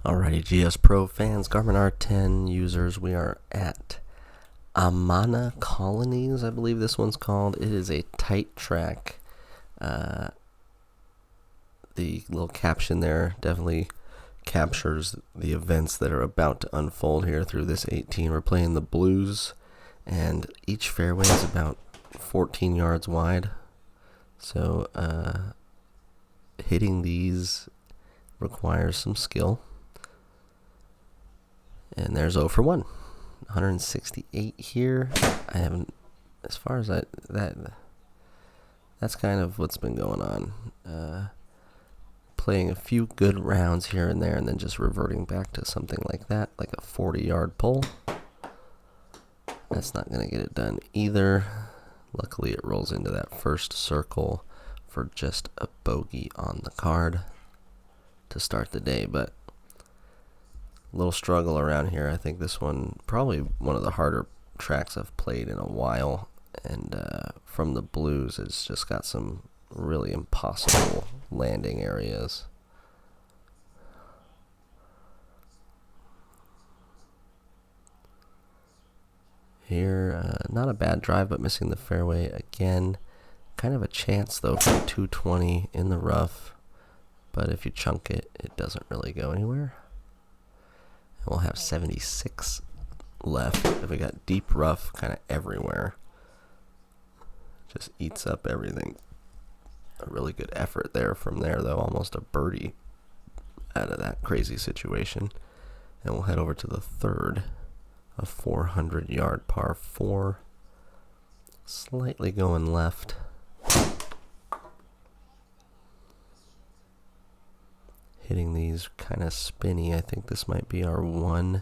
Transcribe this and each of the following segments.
Alrighty, GSPRO fans, Garmin R10 users, we are at Amana Colonies, I believe this one's called. It is a tight track. The little caption there definitely captures the events that are about to unfold here through this 18. We're playing the blues, and each fairway is about 14 yards wide. So hitting these requires some skill. And there's 0 for 1. 168 here. I haven't, as far as that's kind of what's been going on. Playing a few good rounds here and there, and then just reverting back to something like that, like a 40-yard pull. That's not going to get it done either. Luckily, it rolls into that first circle for just a bogey on the card to start the day, but little struggle around here. I think this one probably one of the harder tracks I've played in a while, and from the blues it's just got some really impossible landing areas. Here, not a bad drive, but missing the fairway again. Kind of a chance though for 220 in the rough, but if you chunk it, it doesn't really go anywhere. We'll have 76 left. We got deep rough kind of everywhere. Just eats up everything. A really good effort there from there, though. Almost a birdie out of that crazy situation. And we'll head over to the third. A 400-yard par 4. Slightly going left. Hitting these kind of spinny. I think this might be our one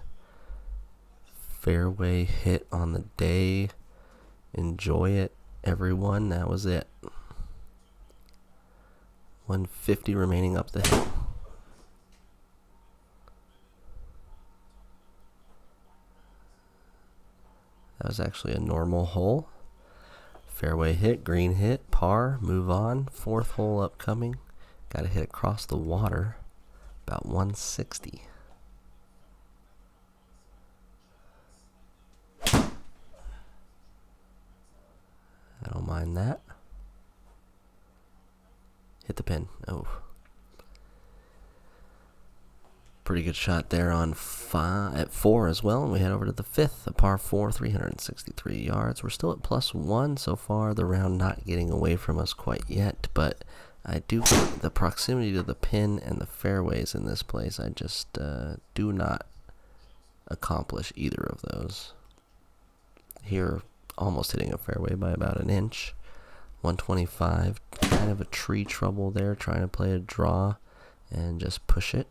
fairway hit on the day. Enjoy it, everyone. That was it. 150 remaining up the hill. That was actually a normal hole. Fairway hit, green hit, par, move on. Fourth hole upcoming. Got to hit across the water. About 160. I don't mind that. Hit the pin. Oh. Pretty good shot there on 4 as well. And we head over to the fifth, a par 4, 363 yards. We're still at +1 so far. The round not getting away from us quite yet, but I do the proximity to the pin and the fairways in this place. I just do not accomplish either of those. Here, almost hitting a fairway by about an inch. 125, kind of a tree trouble there, trying to play a draw and just push it.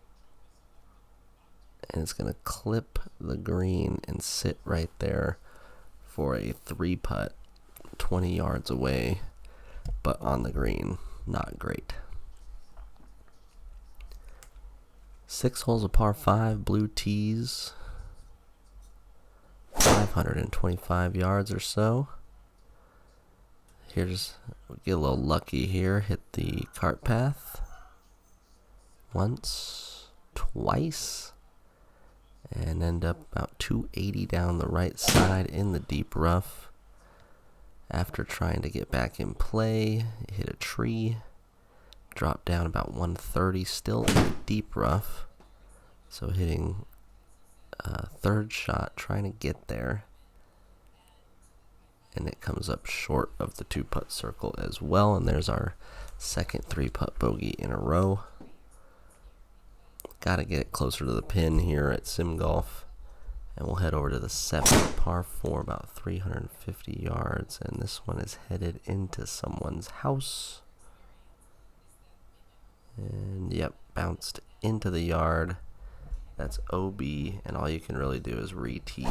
And it's going to clip the green and sit right there for a 3-putt 20 yards away, but on the green. Not great. 6 holes of par 5, blue tees. 525 yards or so. Here's, we'll get a little lucky here. Hit the cart path. Once, twice. And end up about 280 down the right side in the deep rough. After trying to get back in play, hit a tree, dropped down about 130, still in the deep rough. So hitting a third shot, trying to get there. And it comes up short of the 2-putt circle as well. And there's our second 3-putt bogey in a row. Got to get it closer to the pin here at Sim Golf. And we'll head over to the 7th, par 4, about 350 yards. And this one is headed into someone's house. And yep, bounced into the yard. That's OB, and all you can really do is re-tee.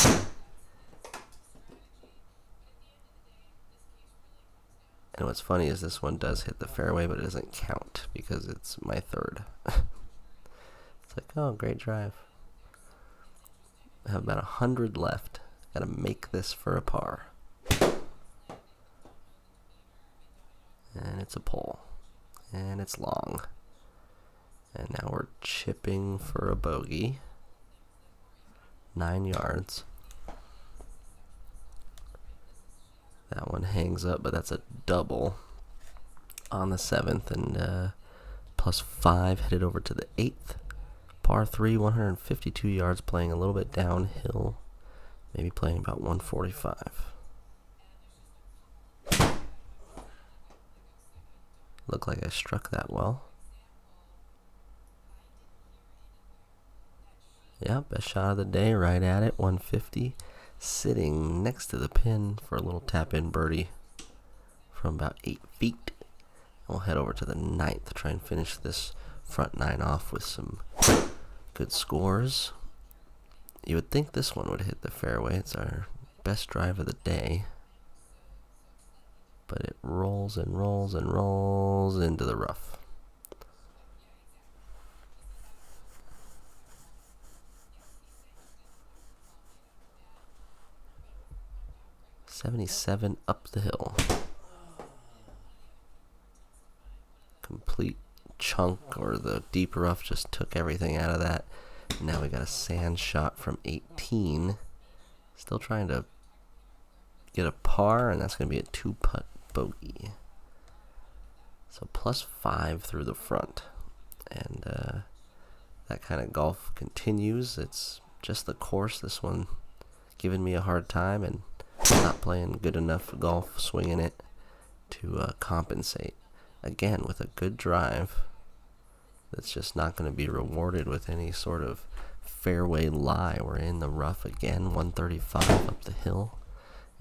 And what's funny is this one does hit the fairway, but it doesn't count because it's my third. It's like, oh, great drive. I have about 100 left. Gotta make this for a par. And it's a pull. And it's long. And now we're chipping for a bogey. 9 yards. That one hangs up, but that's a double on the 7th, and +5 headed over to the 8th. Par 3, 152 yards, playing a little bit downhill, maybe playing about 145. Looked like I struck that well. Yep, best shot of the day, right at it, 150. Sitting next to the pin for a little tap-in birdie from about 8 feet. We'll head over to the 9th to try and finish this front 9 off with some good scores. You would think this one would hit the fairway. It's our best drive of the day. But it rolls and rolls and rolls into the rough. .77 up the hill. Complete chunk, or the deep rough just took everything out of that. Now we got a sand shot from 18. Still trying to get a par, and that's going to be a 2-putt bogey. So +5 through the front. And that kind of golf continues. It's just the course. This one giving me a hard time, and not playing good enough golf, swinging it to compensate. Again, with a good drive, that's just not going to be rewarded with any sort of fairway lie. We're in the rough again, 135 up the hill.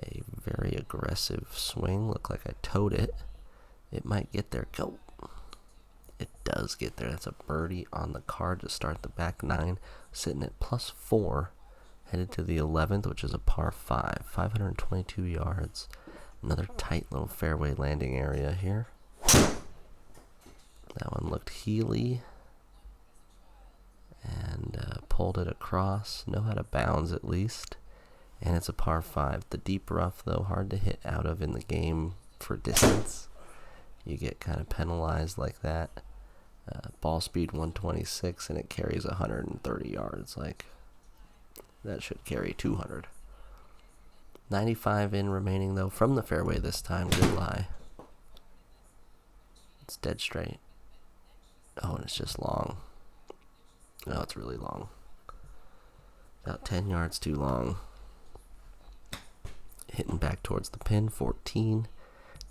A very aggressive swing. Looked like I towed it. It might get there. Go. It does get there. That's a birdie on the card to start the back 9. Sitting at +4. Headed to the 11th, which is a par 5. 522 yards. Another tight little fairway landing area here. That one looked heely. And pulled it across. Know how to bounds at least. And it's a par 5. The deep rough, though, hard to hit out of in the game for distance. You get kind of penalized like that. Ball speed 126, and it carries 130 yards. Like, that should carry 200. 95 in remaining, though, from the fairway this time. Good lie. It's dead straight. Oh, and it's just long. Oh, it's really long. About 10 yards too long. Hitting back towards the pin, 14.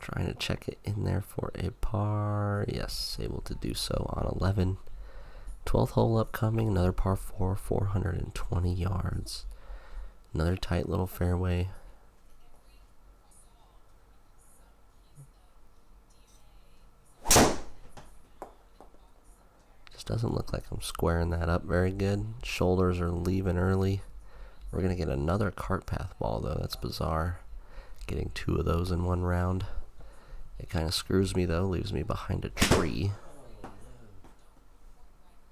Trying to check it in there for a par. Yes, able to do so on 11. 12th hole upcoming, another par 4, 420 yards. Another tight little fairway. Just doesn't look like I'm squaring that up very good. Shoulders are leaving early. We're going to get another cart path ball, though. That's bizarre. Getting 2 of those in one round. It kind of screws me, though. Leaves me behind a tree.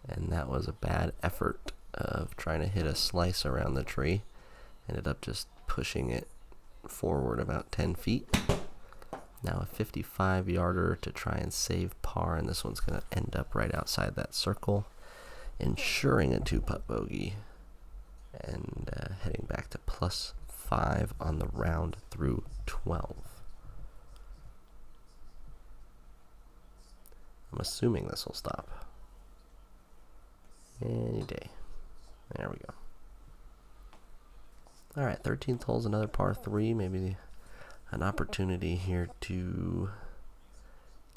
And that was a bad effort of trying to hit a slice around the tree. Ended up just pushing it forward about 10 feet. Now a 55-yarder to try and save par, and this one's going to end up right outside that circle, ensuring a 2-putt bogey. And heading back to +5 on the round through 12. I'm assuming this will stop. Any day. There we go. Alright, 13th hole's another par 3. Maybe an opportunity here to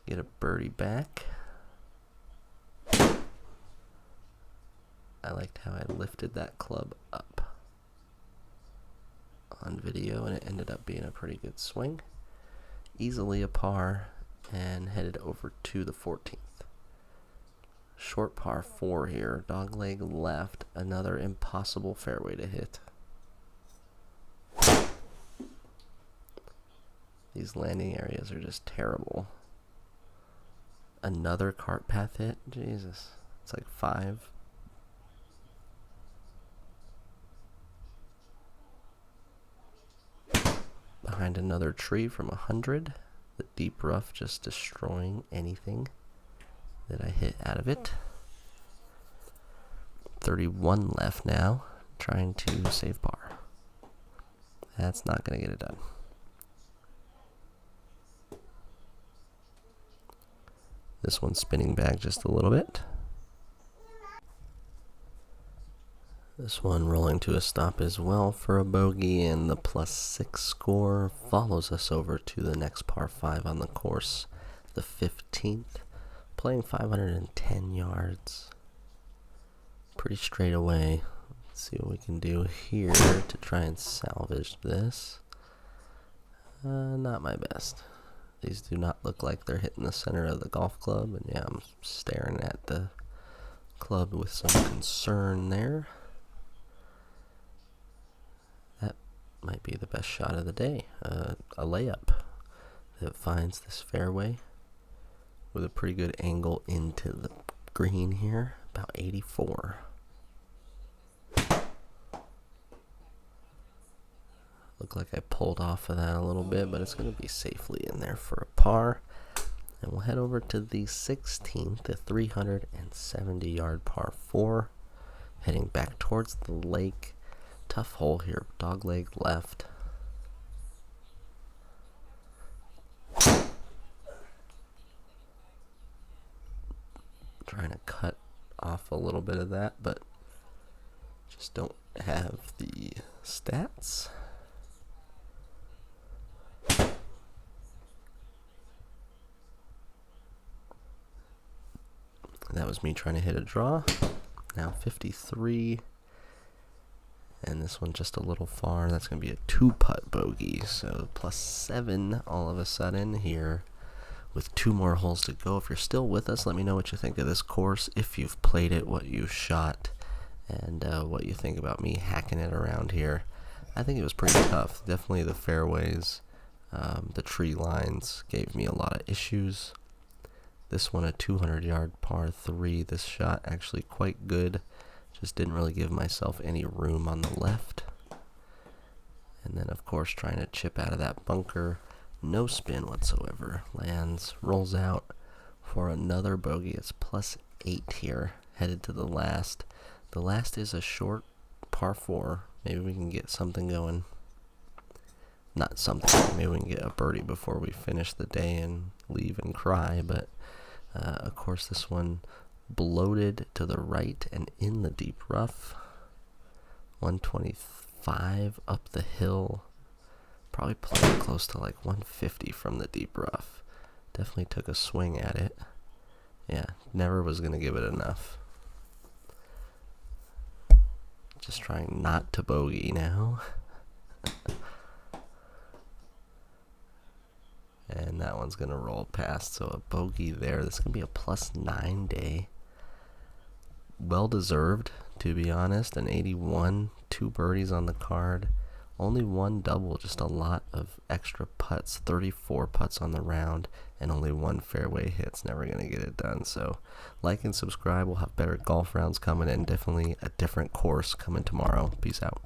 get a birdie back. I liked how I lifted that club up on video, and it ended up being a pretty good swing. Easily a par, and headed over to the 14th. Short par 4 here, dogleg left, another impossible fairway to hit. These landing areas are just terrible. Another cart path hit, Jesus, it's like 5. Behind another tree from 100. The deep rough just destroying anything that I hit out of it. 31 left now, trying to save par. That's not going to get it done. This one's spinning back just a little bit. This one rolling to a stop as well for a bogey, and the +6 score follows us over to the next par 5 on the course, the 15th, playing 510 yards. Pretty straight away. Let's see what we can do here to try and salvage this. Not my best. These do not look like they're hitting the center of the golf club, and yeah, I'm staring at the club with some concern there. That might be the best shot of the day. A layup that finds this fairway with a pretty good angle into the green here, about 84. Look like I pulled off of that a little bit, but it's going to be safely in there for a par. And we'll head over to the 16th, the 370-yard par 4, heading back towards the lake. Tough hole here, dogleg left. Trying to cut off a little bit of that, but just don't have the stats. That was me trying to hit a draw. Now 53. And this one just a little far. That's going to be a 2-putt bogey. So +7 all of a sudden here with 2 more holes to go. If you're still with us, let me know what you think of this course. If you've played it, what you shot, and what you think about me hacking it around here. I think it was pretty tough. Definitely the fairways, the tree lines gave me a lot of issues. This one a 200-yard par 3. This shot actually quite good. Just didn't really give myself any room on the left. And then of course trying to chip out of that bunker. No spin whatsoever. Lands, rolls out for another bogey. It's +8 here. Headed to the last. The last is a short par 4. Maybe we can get something going. Not something. Maybe we can get a birdie before we finish the day and leave and cry. But of course this one bloated to the right and in the deep rough. 125 up the hill. Probably played close to like 150 from the deep rough. Definitely took a swing at it. Yeah, never was going to give it enough. Just trying not to bogey now. And that one's going to roll past, so a bogey there. This is going to be a +9 day. Well deserved, to be honest. An 81, 2 birdies on the card. Only 1 double, just a lot of extra putts. 34 putts on the round, and only 1 fairway hit's never going to get it done. So like and subscribe. We'll have better golf rounds coming, and definitely a different course coming tomorrow. Peace out.